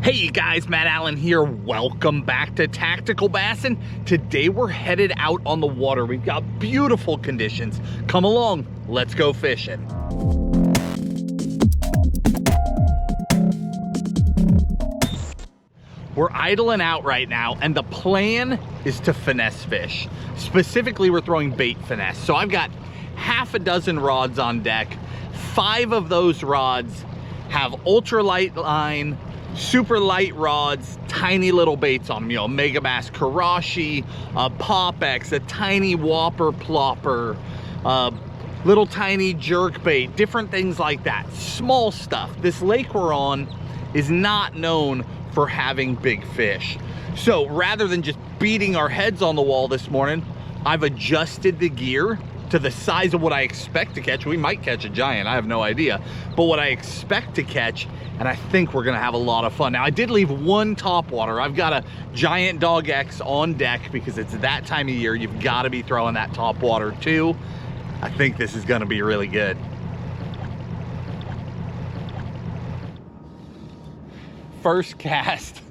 Hey you guys, Matt Allen here. Welcome back to Tactical Bassin'. Today we're headed out on the water. We've got beautiful conditions. Come along, let's go fishing. We're idling out right now, and the plan is to finesse fish. Specifically, we're throwing bait finesse. So I've got half a dozen rods on deck. 5 of those rods have ultralight line, super light rods, tiny little baits on them. You know, Mega Bass Karashi, Pop-X, a tiny Whopper Plopper, little tiny Jerkbait, different things like that. Small stuff. This lake we're on is not known for having big fish. So rather than just beating our heads on the wall this morning, I've adjusted the gear to the size of what I expect to catch. We might catch a giant, I have no idea, but what I expect to catch, and I think we're gonna have a lot of fun. Now I did leave one topwater. I've got a giant Dog X on deck because it's that time of year. You've gotta be throwing that topwater too. I think this is gonna be really good. First cast,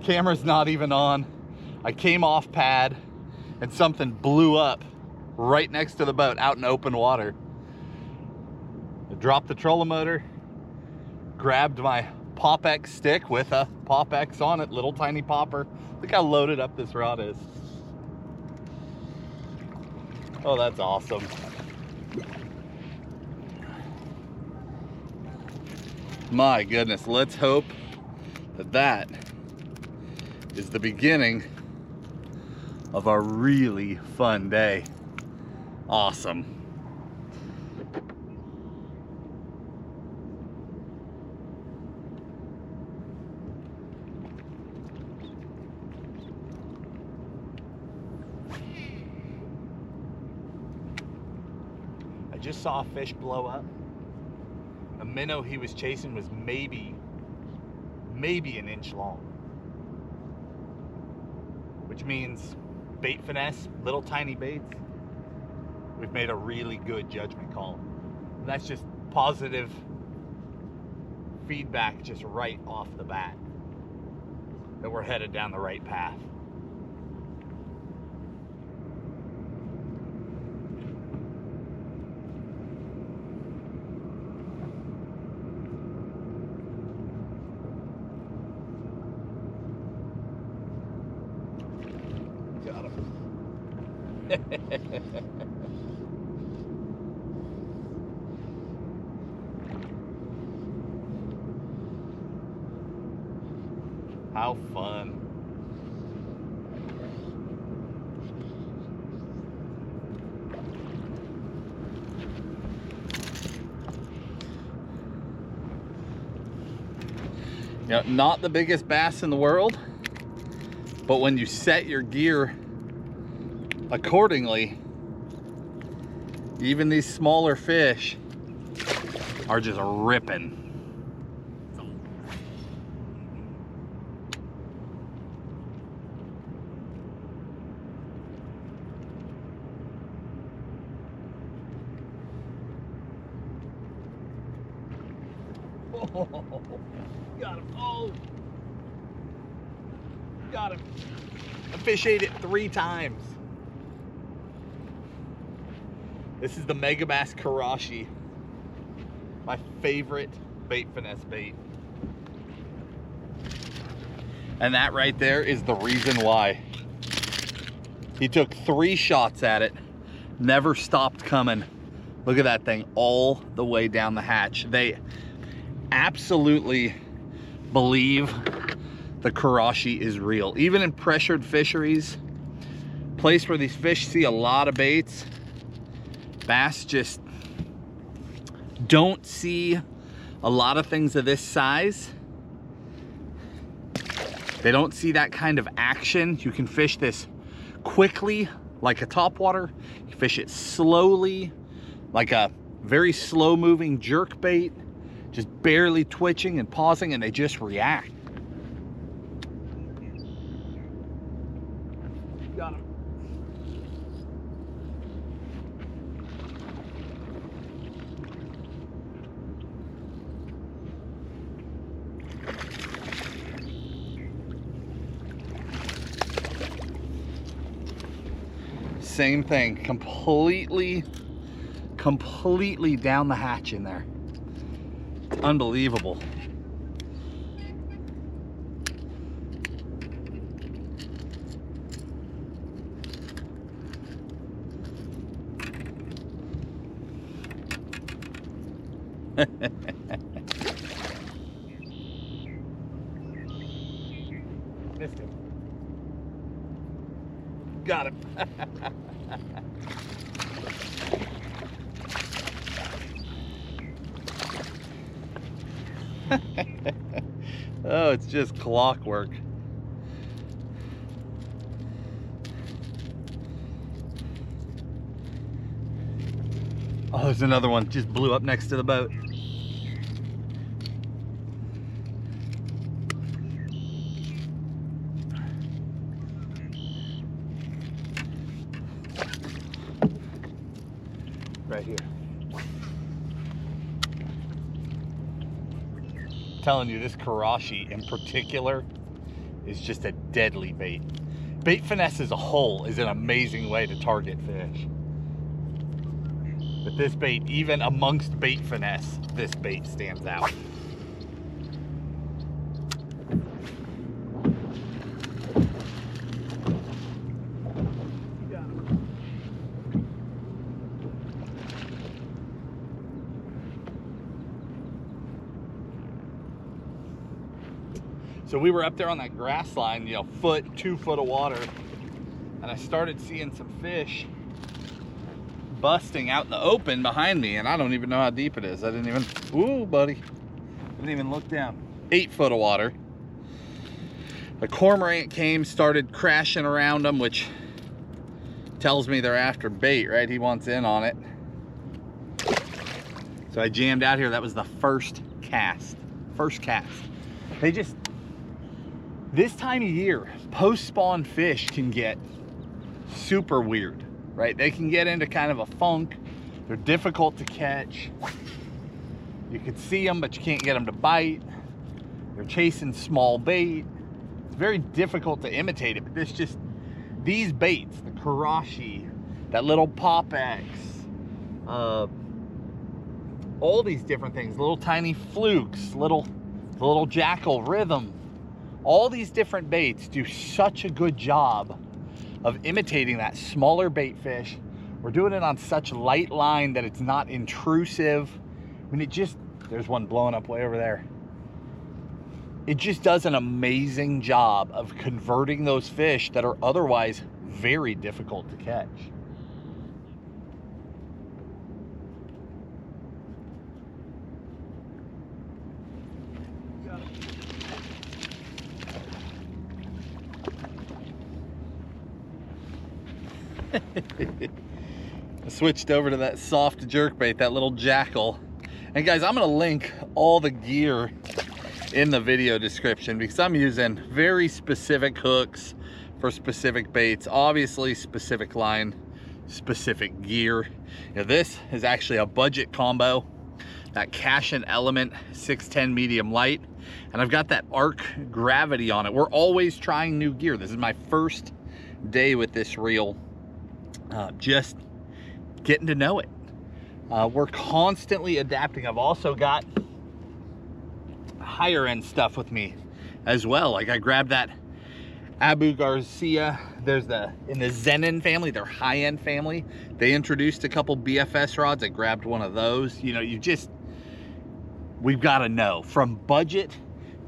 camera's not even on. I came off pad and something blew up right next to the boat out in open water. I dropped the trolling motor, grabbed my Pop-X stick with a Pop-X on it, little tiny popper. Look how loaded up this rod is. Oh, that's awesome. My goodness, let's hope that that is the beginning of a really fun day. Awesome. I just saw a fish blow up. The minnow he was chasing was maybe an inch long, which means bait finesse, little tiny baits. We've made a really good judgment call. And that's just positive feedback just right off the bat that we're headed down the right path. Got him. How fun. You know, not the biggest bass in the world, but when you set your gear accordingly, even these smaller fish are just ripping. Oh, got him. Oh, got him. The fish ate it 3 times. This is the Mega Bass Karashi, my favorite bait finesse bait. And that right there is the reason why. He took 3 shots at it, never stopped coming. Look at that thing all the way down the hatch. They absolutely believe the Karashi is real. Even in pressured fisheries, place where these fish see a lot of baits, bass just don't see a lot of things of this size. They don't see that kind of action. You can fish this quickly like a topwater. You fish it slowly like a very slow moving jerkbait, just barely twitching and pausing, and they just react. Got him. same thing, completely down the hatch in there. Unbelievable. Missed him. Got him. Oh, it's just clockwork. Oh, there's another one. Just blew up next to the boat. Right here. I'm telling you, this Karashi in particular is just a deadly bait. Bait finesse as a whole is an amazing way to target fish. But this bait, even amongst bait finesse, this bait stands out. So we were up there on that grass line, you know, 2 foot of water, and I started seeing some fish busting out in the open behind me, and I don't even know how deep it is. I didn't even, ooh, buddy. Didn't even look down. 8 foot of water. The cormorant came, started crashing around them, which tells me they're after bait, right? He wants in on it. So I jammed out here. That was the first cast. First cast. They just, this time of year, post-spawn fish can get super weird, right? They can get into kind of a funk. They're difficult to catch. You can see them, but you can't get them to bite. They're chasing small bait. It's very difficult to imitate it, but these baits, the Karashi, that little Pop X, all these different things, little tiny flukes, the little jackal rhythm, all these different baits do such a good job of imitating that smaller bait fish. We're doing it on such light line that it's not intrusive. I mean, there's one blowing up way over there. It just does an amazing job of converting those fish that are otherwise very difficult to catch. I switched over to that soft jerkbait, that little jackal. And guys, I'm gonna link all the gear in the video description because I'm using very specific hooks for specific baits, obviously specific line, specific gear. Now, this is actually a budget combo, that Cash and Element 610 medium light, and I've got that arc gravity on it. We're always trying new gear. This is my first day with this reel. Just getting to know it. We're constantly adapting. I've also got higher end stuff with me as well. Like I grabbed that Abu Garcia. There's in the Zenin family, their high end family. They introduced a couple BFS rods. I grabbed one of those. You know, we've got to know from budget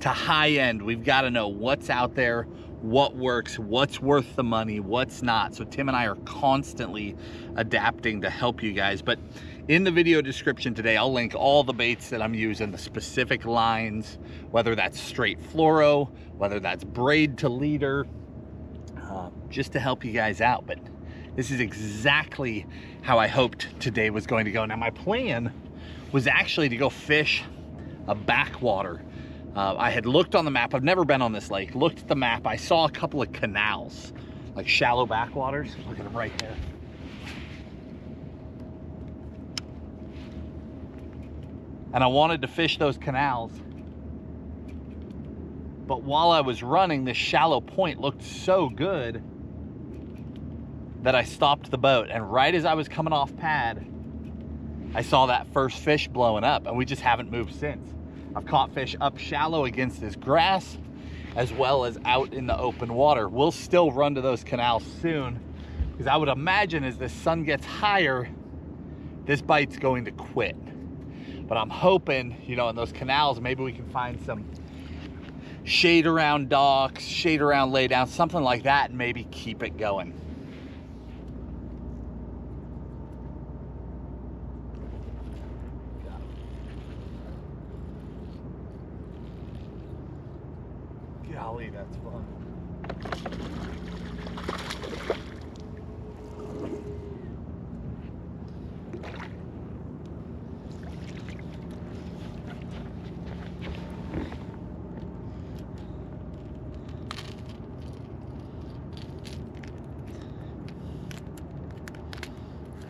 to high end. We've got to know what's out there, what works, what's worth the money, what's not. So Tim and I are constantly adapting to help you guys. But in the video description today, I'll link all the baits that I'm using, the specific lines, whether that's straight fluoro, whether that's braid to leader, just to help you guys out. But this is exactly how I hoped today was going to go. Now, my plan was actually to go fish a backwater. I had looked on the map. I've never been on this lake. Looked at the map. I saw a couple of canals, like shallow backwaters. Look at them right there. And I wanted to fish those canals. But while I was running, this shallow point looked so good that I stopped the boat, and right as I was coming off pad, I saw that first fish blowing up, and we just haven't moved since. I've caught fish up shallow against this grass, as well as out in the open water. We'll still run to those canals soon, because I would imagine as the sun gets higher, this bite's going to quit. But I'm hoping, you know, in those canals, maybe we can find some shade around docks, shade around laydown, something like that, and maybe keep it going. Golly, that's fun.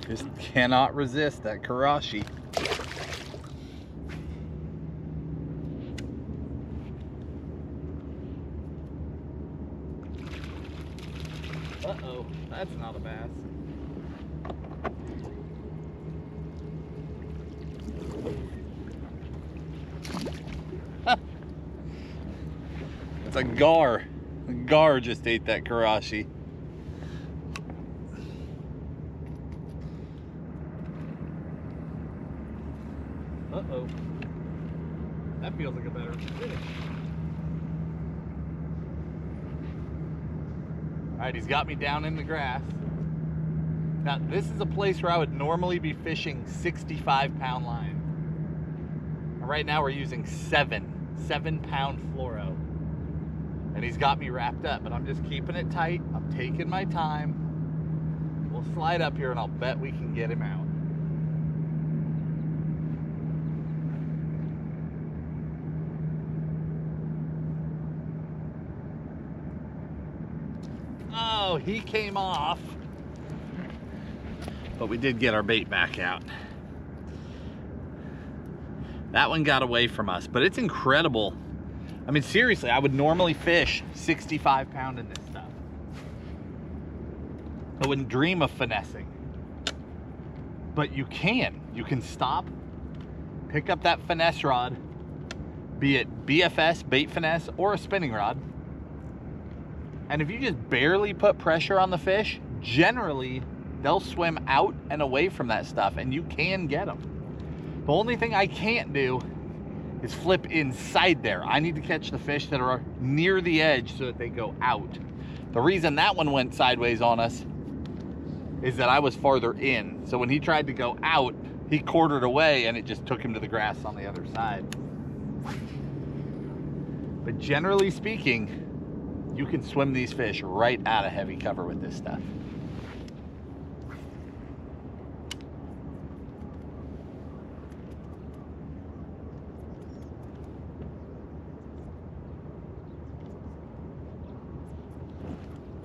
Just cannot resist that Karashi. Uh-oh, that's not a bass. It's a gar. A gar just ate that Karashi. Uh-oh. That feels like a better fish. All right, he's got me down in the grass. Now, this is a place where I would normally be fishing 65-pound line. Right now we're using 7-pound fluoro. And he's got me wrapped up, but I'm just keeping it tight. I'm taking my time. We'll slide up here and I'll bet we can get him out. Oh, he came off. But we did get our bait back out. That one got away from us, but it's incredible. I mean, seriously, I would normally fish 65-pound in this stuff. I wouldn't dream of finessing. But you can. You can stop, pick up that finesse rod, be it BFS, bait finesse, or a spinning rod. And if you just barely put pressure on the fish, generally they'll swim out and away from that stuff, and you can get them. The only thing I can't do is flip inside there. I need to catch the fish that are near the edge so that they go out. The reason that one went sideways on us is that I was farther in. So when he tried to go out, he quartered away and it just took him to the grass on the other side. But generally speaking, you can swim these fish right out of heavy cover with this stuff.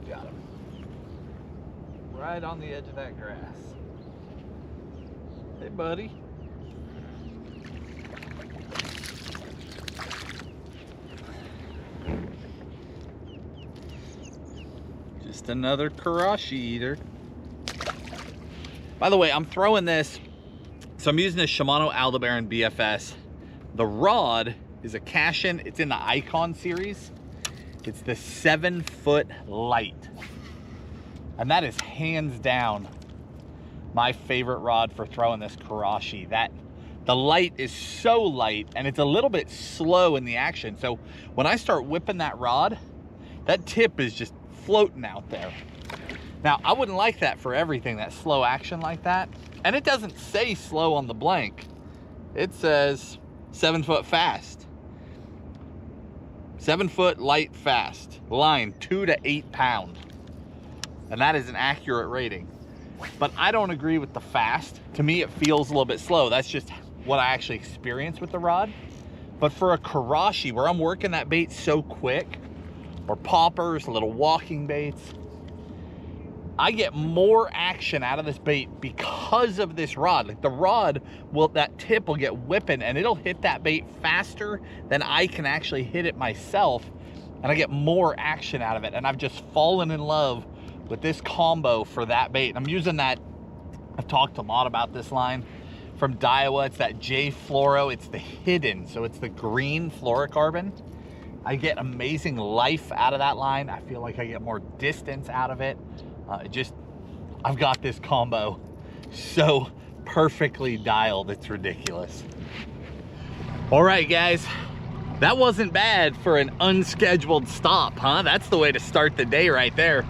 Got him. Right on the edge of that grass. Hey, buddy. Just another Karashi eater. By the way, I'm throwing this, so I'm using a Shimano Aldebaran BFS. The rod is a Cashin. It's in the Icon series. It's the 7-foot light. And that is hands down my favorite rod for throwing this Karashi. The light is so light and it's a little bit slow in the action. So when I start whipping that rod, that tip is just floating out there. Now, I wouldn't like that for everything, that slow action like that. And it doesn't say slow on the blank. It says 7-foot fast. 7-foot light fast. Line 2 to 8 pound. And that is an accurate rating. But I don't agree with the fast. To me, it feels a little bit slow. That's just what I actually experience with the rod. But for a Karashi, where I'm working that bait so quick, or poppers, little walking baits, I get more action out of this bait because of this rod. Like the rod that tip will get whipping and it'll hit that bait faster than I can actually hit it myself. And I get more action out of it. And I've just fallen in love with this combo for that bait. I'm using that, I've talked a lot about this line from Daiwa. It's that J Fluoro. It's the hidden, so it's the green fluorocarbon. I get amazing life out of that line. I feel like I get more distance out of it. I've got this combo so perfectly dialed, it's ridiculous. All right, guys, that wasn't bad for an unscheduled stop, huh? That's the way to start the day right there.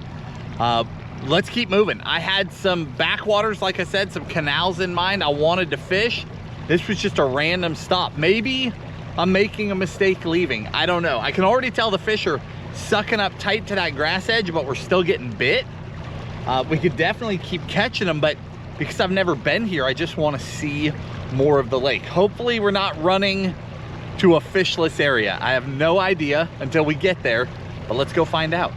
Let's keep moving. I had some backwaters, like I said, some canals in mind I wanted to fish. This was just a random stop. Maybe I'm making a mistake leaving. I don't know. I can already tell the fish are sucking up tight to that grass edge, but we're still getting bit. We could definitely keep catching them, but because I've never been here, I just want to see more of the lake. Hopefully we're not running to a fishless area. I have no idea until we get there, but let's go find out.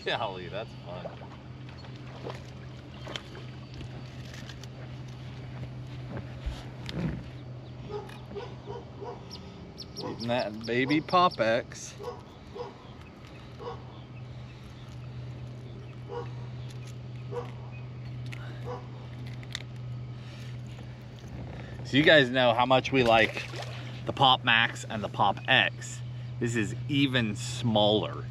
Golly, that's fun. Eating that baby Pop X. So you guys know how much we like the Pop Max and the Pop X. This is even smaller.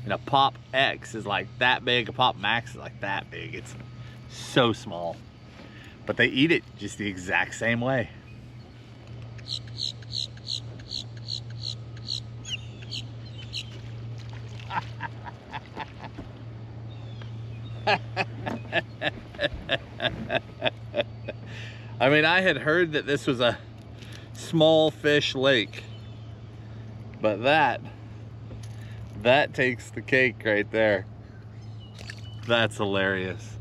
And a Pop X is like that big, a Pop Max is like that big. It's so small. But they eat it just the exact same way. I mean, I had heard that this was a small fish lake, but that takes the cake right there. That's hilarious.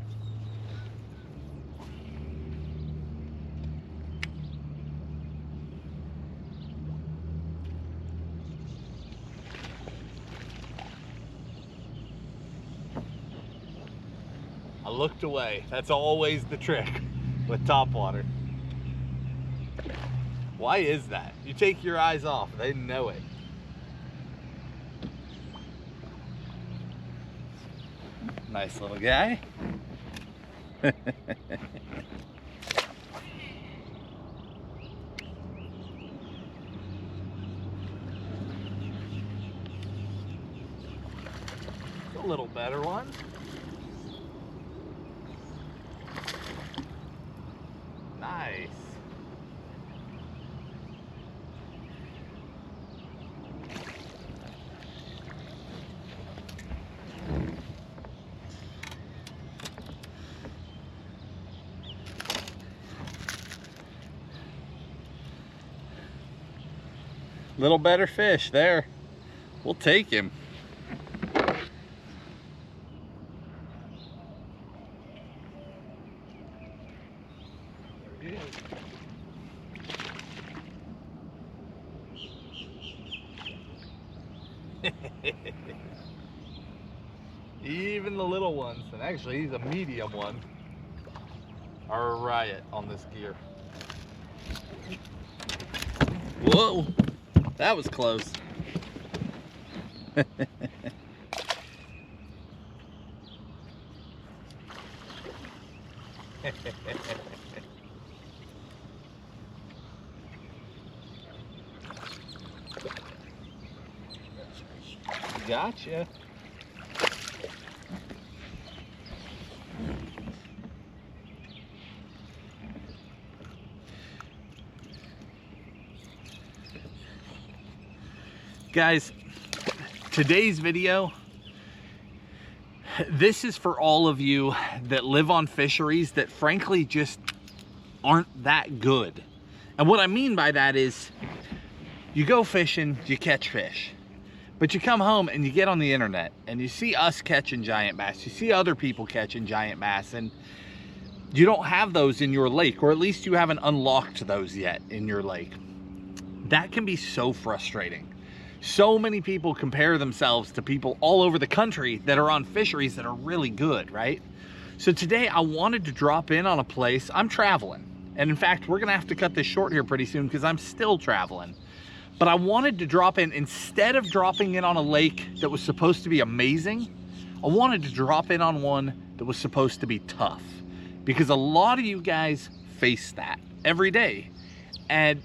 I looked away. That's always the trick with topwater. Why is that? You take your eyes off, they know it. Nice little guy. A little better one. Nice. Little better fish there. We'll take him. There he is. Even the little ones, and actually he's a medium one, are a riot on this gear. Whoa, that was close. Gotcha. Guys, today's video This is for all of you that live on fisheries that frankly just aren't that good. And what I mean by that is you go fishing, you catch fish, but you come home and you get on the internet and you see us catching giant bass, you see other people catching giant bass, and you don't have those in your lake, or at least you haven't unlocked those yet in your lake. That can be so frustrating. So many people compare themselves to people all over the country that are on fisheries that are really good, right? So today I wanted to drop in on a place. I'm traveling. And in fact, we're gonna have to cut this short here pretty soon because I'm still traveling. But I wanted to drop in, instead of dropping in on a lake that was supposed to be amazing, I wanted to drop in on one that was supposed to be tough. Because a lot of you guys face that every day. And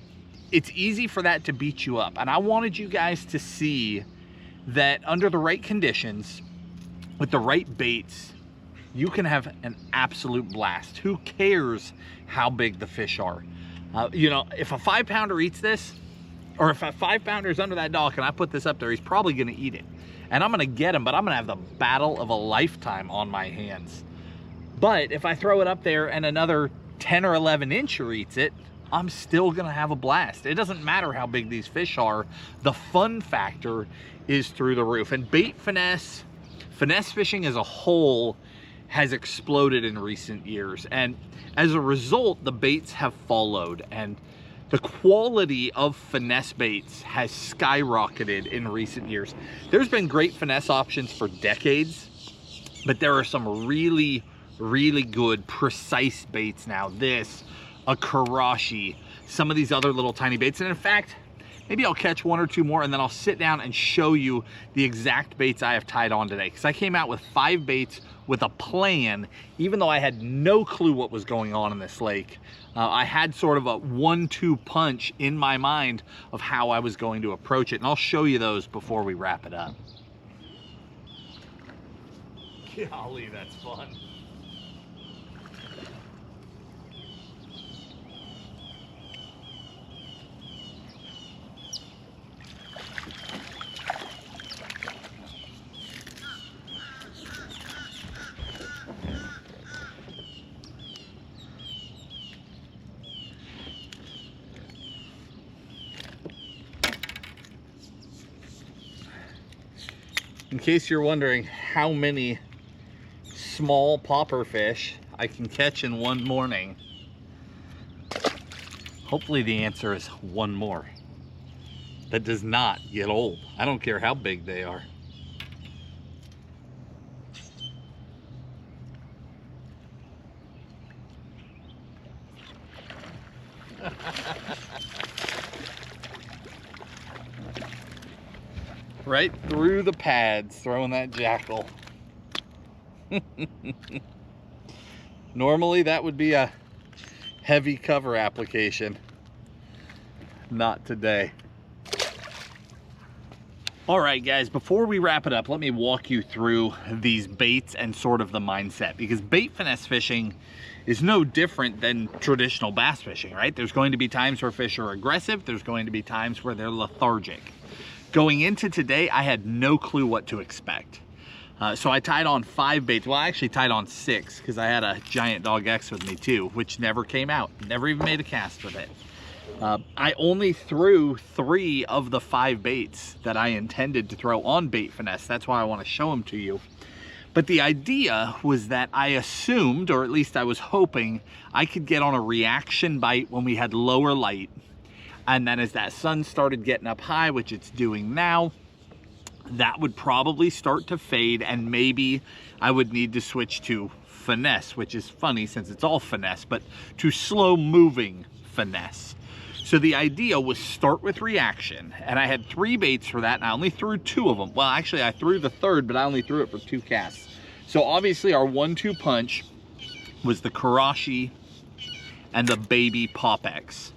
it's easy for that to beat you up. And I wanted you guys to see that under the right conditions, with the right baits, you can have an absolute blast. Who cares how big the fish are? You know, if a 5-pounder eats this, or if a 5-pounder is under that dock and I put this up there, he's probably gonna eat it. And I'm gonna get him, but I'm gonna have the battle of a lifetime on my hands. But if I throw it up there and another 10 or 11 incher eats it, I'm still gonna have a blast. It doesn't matter how big these fish are. The fun factor is through the roof. And bait finesse fishing as a whole has exploded in recent years. And as a result, the baits have followed, and the quality of finesse baits has skyrocketed in recent years. There's been great finesse options for decades, but there are some really, really good precise baits now. This, a Karashi, some of these other little tiny baits. And in fact, maybe I'll catch 1 or 2 more and then I'll sit down and show you the exact baits I have tied on today. Because I came out with 5 baits with a plan, even though I had no clue what was going on in this lake. I had sort of a 1-2 punch in my mind of how I was going to approach it. And I'll show you those before we wrap it up. Golly, that's fun. In case you're wondering how many small popper fish I can catch in one morning, hopefully the answer is 1 more. That does not get old. I don't care how big they are. Right through the pads, throwing that jackal. Normally that would be a heavy cover application. Not today. All right, guys, before we wrap it up, let me walk you through these baits and sort of the mindset, because bait finesse fishing is no different than traditional bass fishing, right? There's going to be times where fish are aggressive. There's going to be times where they're lethargic. Going into today, I had no clue what to expect. So I tied on 5 baits. Well, I actually tied on 6 because I had a giant dog X with me too, which never came out. Never even made a cast with it. I only threw 3 of the 5 baits that I intended to throw on bait finesse. That's why I want to show them to you. But the idea was that I assumed, or at least I was hoping, I could get on a reaction bite when we had lower light. And then as that sun started getting up high, which it's doing now, that would probably start to fade, and maybe I would need to switch to finesse, which is funny since it's all finesse, but to slow moving finesse. So the idea was start with reaction, and I had 3 baits for that, and I only threw 2 of them. Well, actually I threw the 3rd, but I only threw it for 2 casts. So obviously our 1-2 punch was the Karashi and the baby Pop X.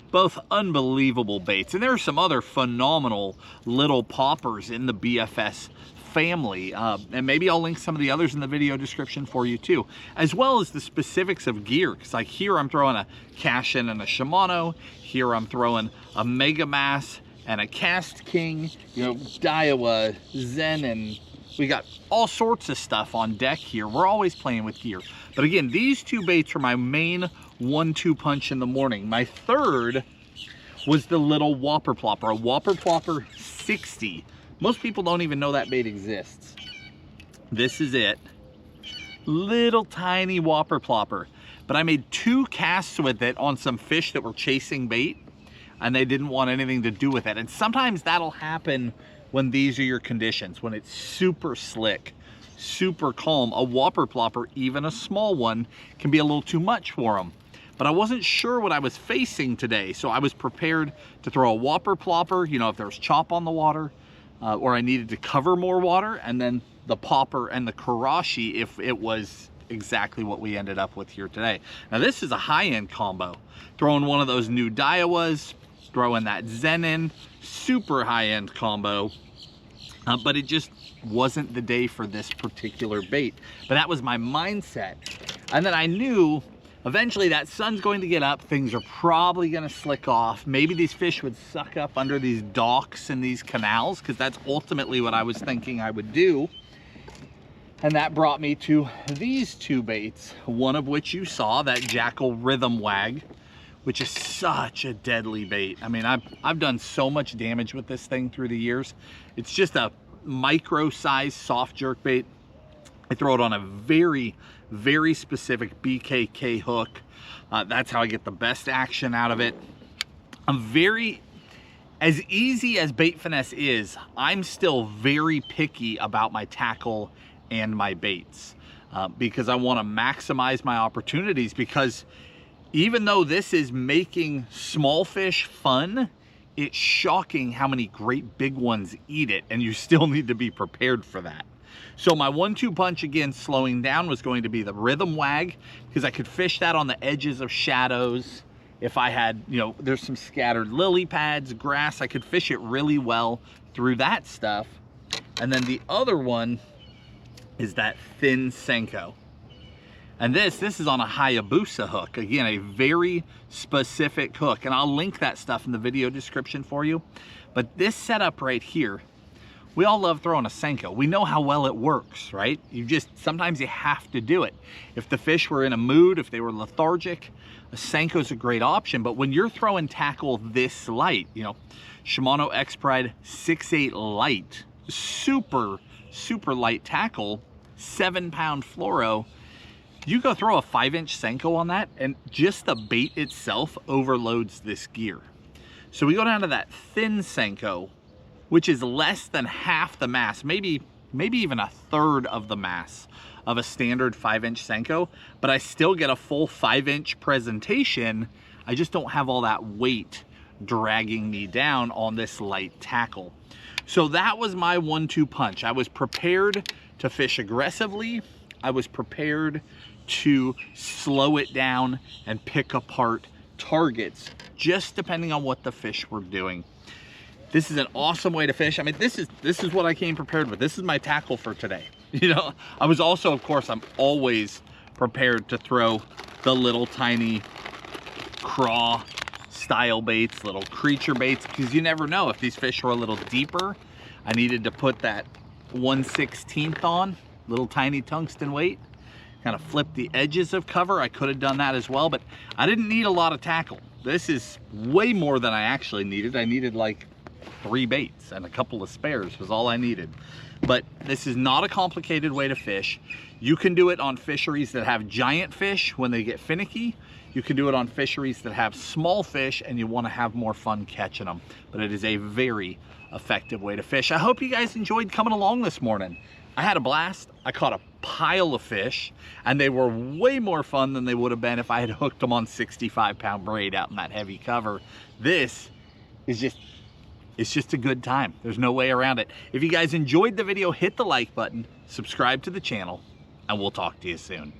Both unbelievable baits, and there are some other phenomenal little poppers in the BFS family, and maybe I'll link some of the others in the video description for you too, as well as the specifics of gear, because like here I'm throwing a Cashin and a Shimano, here I'm throwing a Mega Mass and a Cast King, you know, Daiwa, Zen, and We got all sorts of stuff on deck here. We're always playing with gear. But again, these two baits are my main 1-2 punch in the morning. My third was the little Whopper Plopper, a Whopper Plopper 60. Most people don't even know that bait exists. This is it. Little tiny Whopper Plopper. But I made 2 casts with it on some fish that were chasing bait, and they didn't want anything to do with it. And sometimes that'll happen when these are your conditions, when it's super slick, super calm. A Whopper Plopper, even a small one, can be a little too much for them. But I wasn't sure what I was facing today, so I was prepared to throw a Whopper Plopper, you know, if there was chop on the water, or I needed to cover more water, and then the popper and the Karashi if it was exactly what we ended up with here today. Now this is a high-end combo. Throwing one of those new Daiwas, throwing that Zen in, super high-end combo, but it just wasn't the day for this particular bait. But that was my mindset. And then I knew eventually that sun's going to get up, things are probably gonna slick off. Maybe these fish would suck up under these docks and these canals, because that's ultimately what I was thinking I would do. And that brought me to these 2 baits, one of which you saw, that Jackal Rhythm Wag, which is such a deadly bait. I mean, I've done so much damage with this thing through the years. It's just a micro size soft jerk bait. I throw it on a very, very specific BKK hook. That's how I get the best action out of it. As easy as bait finesse is, I'm still very picky about my tackle and my baits, because I want to maximize my opportunities, because even though this is making small fish fun, it's shocking how many great big ones eat it, and you still need to be prepared for that. So my 1-2 punch, again, slowing down, was going to be the Rhythm Wag, because I could fish that on the edges of shadows. If I had, you know, there's some scattered lily pads, grass, I could fish it really well through that stuff. And then the other one is that thin Senko. And this is on a Hayabusa hook. Again, a very specific hook. And I'll link that stuff in the video description for you. But this setup right here, we all love throwing a Senko. We know how well it works, right? Sometimes you have to do it. If the fish were in a mood, if they were lethargic, a Senko's a great option. But when you're throwing tackle this light, you know, Shimano X-Pride 6.8 light, super light tackle, 7-pound fluoro, you go throw a 5-inch Senko on that, and just the bait itself overloads this gear. So we go down to that thin Senko, which is less than half the mass, maybe even a third of the mass of a standard 5-inch Senko, but I still get a full 5-inch presentation. I just don't have all that weight dragging me down on this light tackle. So that was my 1-2 punch. I was prepared to fish aggressively. I was prepared to slow it down and pick apart targets, just depending on what the fish were doing. This is an awesome way to fish. I mean, this is what I came prepared with. This is my tackle for today. You know, I was also, of course, I'm always prepared to throw the little tiny craw style baits, little creature baits, because you never know if these fish were a little deeper. I needed to put that 1/16 on, little tiny tungsten weight, kind of flip the edges of cover. I could have done that as well, but I didn't need a lot of tackle. This is way more than I actually needed. I needed like 3 baits and a couple of spares was all I needed. But this is not a complicated way to fish. You can do it on fisheries that have giant fish when they get finicky. You can do it on fisheries that have small fish and you want to have more fun catching them. But it is a very effective way to fish. I hope you guys enjoyed coming along this morning. I had a blast. I caught a pile of fish and they were way more fun than they would have been if I had hooked them on 65-pound braid out in that heavy cover. This is it's just a good time. There's no way around it. If you guys enjoyed the video, hit the like button, subscribe to the channel, and we'll talk to you soon.